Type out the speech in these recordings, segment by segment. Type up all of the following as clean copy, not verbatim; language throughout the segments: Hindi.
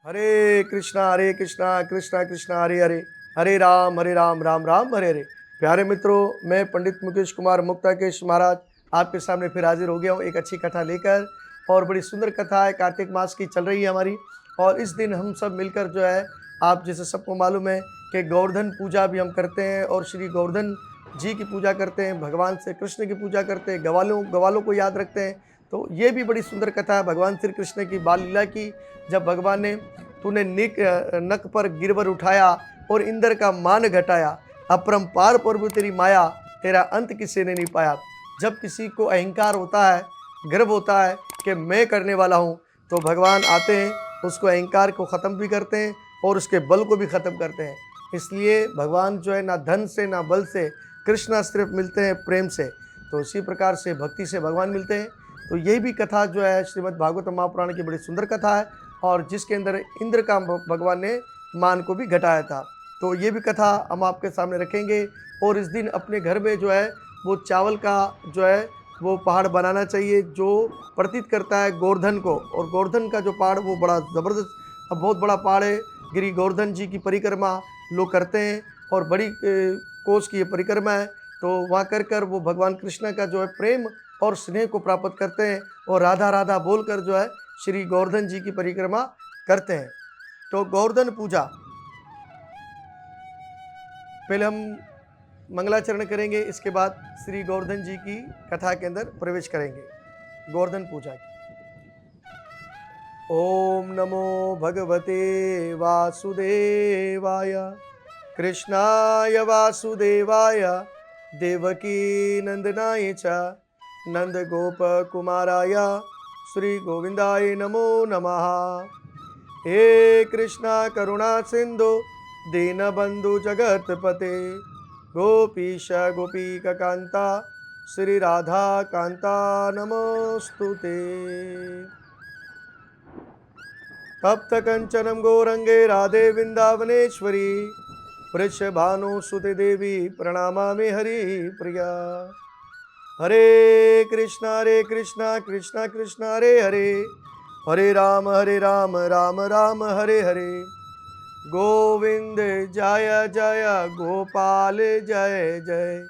हरे कृष्णा कृष्णा कृष्णा हरे हरे, हरे राम राम राम हरे हरे। प्यारे मित्रों, मैं पंडित मुकेश कुमार मुक्ताकेश महाराज आपके सामने फिर हाजिर हो गया हूँ एक अच्छी कथा लेकर। और बड़ी सुंदर कथा है, कार्तिक मास की चल रही है हमारी। और इस दिन हम सब मिलकर जो है, आप जैसे सबको मालूम है कि गोवर्धन पूजा भी हम करते हैं और श्री गोवर्धन जी की पूजा करते हैं, भगवान श्री कृष्ण की पूजा करते हैं, गवालों को याद रखते हैं। तो ये भी बड़ी सुंदर कथा है भगवान श्री कृष्ण की बाल लीला की, जब भगवान ने तूने नक पर गिरवर उठाया और इंद्र का मान घटाया, अपरंपार प्रभु तेरी माया, तेरा अंत किसी ने नहीं पाया। जब किसी को अहंकार होता है, गर्व होता है कि मैं करने वाला हूँ, तो भगवान आते हैं, उसको अहंकार को ख़त्म भी करते हैं और उसके बल को भी ख़त्म करते हैं। इसलिए भगवान जो है ना धन से ना बल से, कृष्णा सिर्फ मिलते हैं प्रेम से। तो इसी प्रकार से भक्ति से भगवान मिलते हैं। तो यही भी कथा जो है श्रीमद् भागवत महापुराण की बड़ी सुंदर कथा है, और जिसके अंदर इंद्र का भगवान ने मान को भी घटाया था। तो ये भी कथा हम आपके सामने रखेंगे। और इस दिन अपने घर में जो है वो चावल का जो है वो पहाड़ बनाना चाहिए, जो प्रतीत करता है गोवर्धन को। और गोवर्धन का जो पहाड़ वो बड़ा ज़बरदस्त, बहुत बड़ा पहाड़ है। गिरी गोवर्धन जी की परिक्रमा लोग करते हैं और बड़ी कोस की ये परिक्रमा है। तो वहाँ कर कर वो भगवान कृष्ण का जो है प्रेम और स्नेह को प्राप्त करते हैं और राधा राधा बोलकर जो है श्री गोवर्धन जी की परिक्रमा करते हैं। तो गोवर्धन पूजा, पहले हम मंगलाचरण करेंगे, इसके बाद श्री गोवर्धन जी की कथा के अंदर प्रवेश करेंगे। गोवर्धन पूजा की। ओम नमो भगवते वासुदेवाय, कृष्णाय वासुदेवाय, देवकी नंदनाय च, नंद गोप कुमाराय, श्री गोविंदाय नमो नमः। हे कृष्णा करुणा सिंधु दीनबंधु जगतपते, गोपीश गोपीक कांता, श्री राधा कांता नमोस्तुते। तप्त कंचनम गौरंगे राधे वृंदावनेश्वरी, वृषभानुसुते देवी प्रणमामि हरि प्रिया। हरे कृष्णा कृष्णा कृष्णा हरे हरे, हरे राम राम राम हरे हरे। गोविंद जय जय गोपाल जय जय,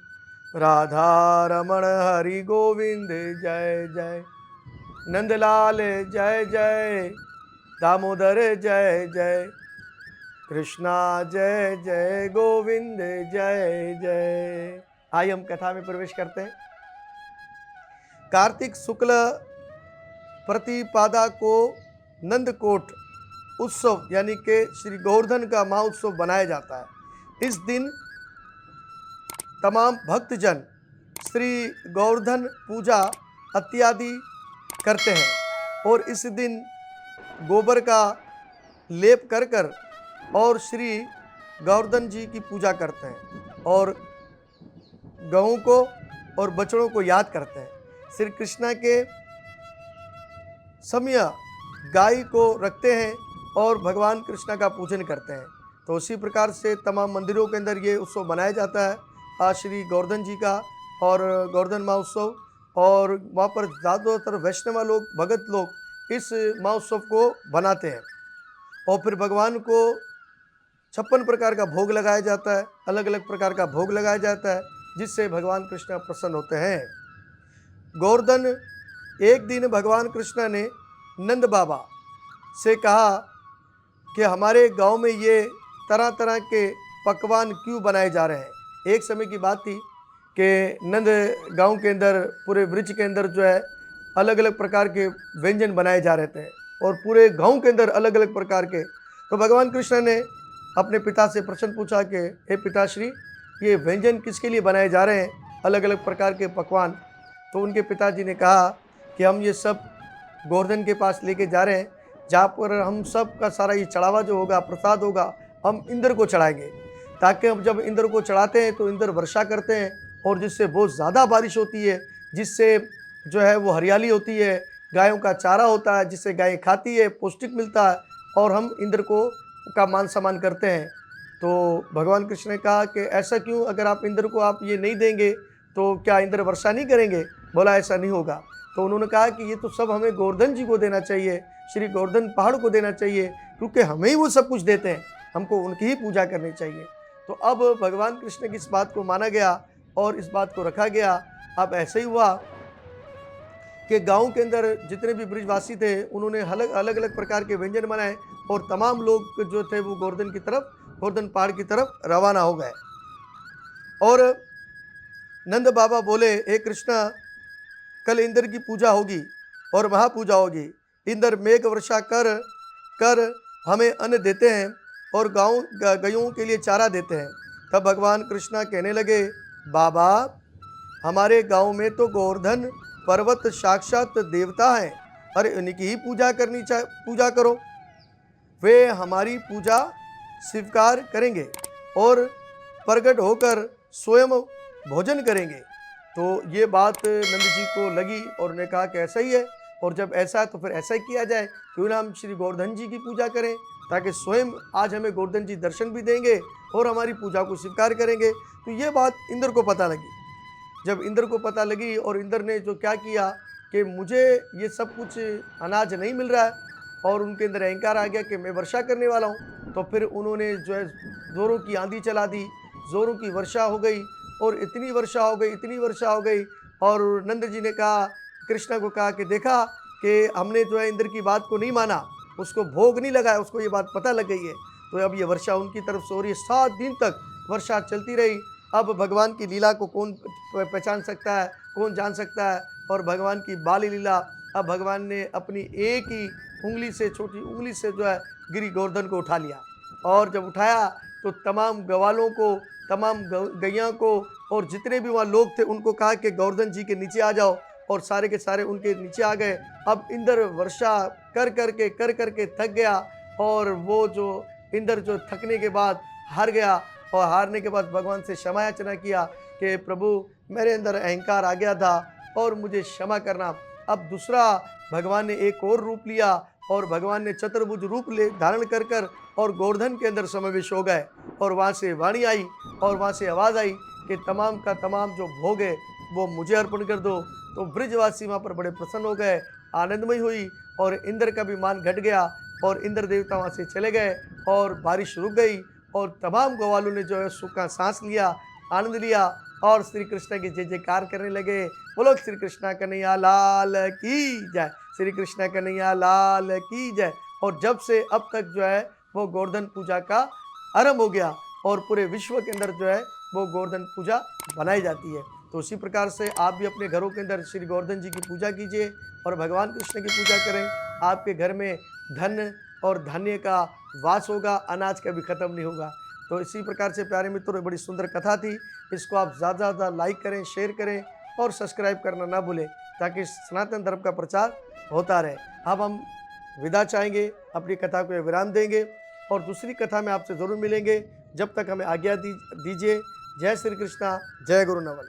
राधा रमण हरि गोविंद जय जय। नंदलाल जय जय, दामोदर जय जय, कृष्णा जय जय, गोविंद जय जय। आइए हम कथा में प्रवेश करते हैं। कार्तिक शुक्ल प्रतिपादा को नंदकोट उत्सव यानी कि श्री गोवर्धन का महोत्सव बनाया जाता है। इस दिन तमाम भक्तजन श्री गोवर्धन पूजा इत्यादि करते हैं और इस दिन गोबर का लेप कर कर और श्री गोवर्धन जी की पूजा करते हैं और गऊ को और बछड़ों को याद करते हैं। श्री कृष्णा के समय गाय को रखते हैं और भगवान कृष्णा का पूजन करते हैं। तो उसी प्रकार से तमाम मंदिरों के अंदर ये उत्सव मनाया जाता है, आज श्री गोवर्धन जी का और गोवर्धन महोत्सव। और वहाँ पर ज़्यादातर वैष्णव लोग, भगत लोग इस महोत्सव को बनाते हैं और फिर भगवान को 56 प्रकार का भोग लगाया जाता है, अलग अलग प्रकार का भोग लगाया जाता है, जिससे भगवान कृष्ण प्रसन्न होते हैं। गोवर्धन एक दिन भगवान कृष्ण ने नंद बाबा से कहा कि हमारे गांव में ये तरह तरह के पकवान क्यों बनाए जा रहे हैं। एक समय की बात थी कि नंद गांव के अंदर, पूरे वृक्ष के अंदर जो है अलग अलग प्रकार के व्यंजन बनाए जा रहे थे और पूरे गांव के अंदर अलग अलग प्रकार के। तो भगवान कृष्ण ने अपने पिता से प्रश्न पूछा कि हे पिताश्री, ये व्यंजन किसके लिए बनाए जा रहे हैं, अलग अलग प्रकार के पकवान। तो उनके पिताजी ने कहा कि हम ये सब गोवर्धन के पास लेके जा रहे हैं, जहाँ पर हम सब का सारा ये चढ़ावा जो होगा, प्रसाद होगा, हम इंद्र को चढ़ाएंगे, ताकि हम जब इंद्र को चढ़ाते हैं तो इंद्र वर्षा करते हैं और जिससे बहुत ज़्यादा बारिश होती है, जिससे जो है वो हरियाली होती है, गायों का चारा होता है जिससे गायें खाती है, पौष्टिक मिलता है और हम इंद्र को का मान सम्मान करते हैं। तो भगवान कृष्ण ने कहा कि ऐसा क्यों, अगर आप इंद्र को आप ये नहीं देंगे तो क्या इंद्र वर्षा नहीं करेंगे? बोला ऐसा नहीं होगा। तो उन्होंने कहा कि ये तो सब हमें गोवर्धन जी को देना चाहिए, श्री गोवर्धन पहाड़ को देना चाहिए, क्योंकि हमें ही वो सब कुछ देते हैं, हमको उनकी ही पूजा करनी चाहिए। तो अब भगवान कृष्ण की इस बात को माना गया और इस बात को रखा गया। अब ऐसे ही हुआ कि गांव के अंदर जितने भी ब्रिजवासी थे उन्होंने अलग अलग अलग प्रकार के व्यंजन बनाए और तमाम लोग जो थे वो गोवर्धन पहाड़ की तरफ रवाना हो गए। और नंद बाबा बोले, हे कृष्णा, कल इंद्र की पूजा होगी और महापूजा होगी। इंद्र मेघ वर्षा कर कर हमें अन्न देते हैं और गायों के लिए चारा देते हैं। तब भगवान कृष्णा कहने लगे, बाबा, हमारे गांव में तो गोवर्धन पर्वत साक्षात देवता हैं, अरे उनकी ही पूजा करो। वे हमारी पूजा स्वीकार करेंगे और प्रकट होकर स्वयं भोजन करेंगे। तो ये बात नंद जी को लगी और उन्होंने कहा कि ऐसा ही है, और जब ऐसा है तो फिर ऐसा ही किया जाए, क्यों ना हम श्री गोवर्धन जी की पूजा करें, ताकि स्वयं आज हमें गोवर्धन जी दर्शन भी देंगे और हमारी पूजा को स्वीकार करेंगे। तो ये बात इंद्र को पता लगी। जब इंद्र को पता लगी और इंद्र ने जो क्या किया कि मुझे ये सब कुछ अनाज नहीं मिल रहा है, और उनके अंदर अहंकार आ गया कि मैं वर्षा करने वाला हूँ, तो फिर उन्होंने जो है जोरों की आंधी चला दी, जोरों की वर्षा हो गई और इतनी वर्षा हो गई। और नंद जी ने कहा, कृष्णा को कहा कि देखा कि हमने जो है इंद्र की बात को नहीं माना, उसको भोग नहीं लगाया, उसको ये बात पता लग गई है, तो अब ये वर्षा उनकी तरफ से हो रही है। 7 दिन तक वर्षा चलती रही। अब भगवान की लीला को कौन पहचान सकता है, कौन जान सकता है, और भगवान की बाली लीला। अब भगवान ने अपनी एक ही उंगली से, छोटी उंगली से जो है गिरी गोवर्धन को उठा लिया, और जब उठाया तो तमाम गवालों को, तमाम गैया को और जितने भी वहाँ लोग थे उनको कहा कि गोवर्धन जी के नीचे आ जाओ, और सारे के सारे उनके नीचे आ गए। अब इंद्र वर्षा कर करके थक गया, और वो जो इंद्र जो थकने के बाद हार गया, और हारने के बाद भगवान से क्षमा याचना किया कि प्रभु, मेरे अंदर अहंकार आ गया था और मुझे क्षमा करना। अब दूसरा भगवान ने एक और रूप लिया, और भगवान ने चतुर्भुज रूप ले धारण कर और गोवर्धन के अंदर समावेश हो गए, और वहाँ से वाणी आई और वहाँ से आवाज़ आई कि तमाम का तमाम जो भोग है वो मुझे अर्पण कर दो। तो ब्रिजवासी वहाँ पर बड़े प्रसन्न हो गए, आनंदमय हुई, और इंद्र का भी मान घट गया, और इंद्र देवता वहाँ से चले गए, और बारिश रुक गई, और तमाम ग्वालों ने जो है सुख का सांस लिया, आनंद लिया, और श्री कृष्ण की जय जयकार करने लगे। बोलो श्री कृष्ण कन्हैया लाल की जय, श्री कृष्ण कन्हैया लाल की जय। और जब से अब तक जो है वो गोवर्धन पूजा का आरंभ हो गया, और पूरे विश्व के अंदर जो है वो गोवर्धन पूजा बनाई जाती है। तो उसी प्रकार से आप भी अपने घरों के अंदर श्री गोवर्धन जी की पूजा कीजिए और भगवान कृष्ण की पूजा करें। आपके घर में धन और धान्य का वास होगा, अनाज का भी खत्म नहीं होगा। तो इसी प्रकार से प्यारे मित्रों, बड़ी सुंदर कथा थी। इसको आप ज़्यादा से ज़्यादा लाइक करें, शेयर करें और सब्सक्राइब करना ना भूलें, ताकि सनातन धर्म का प्रचार होता रहे। अब हम विदा चाहेंगे, अपनी कथा को विराम देंगे, और दूसरी कथा में आपसे ज़रूर मिलेंगे। जब तक हमें आज्ञा दीजिए। जय श्री कृष्णा, जय गुरु नवल।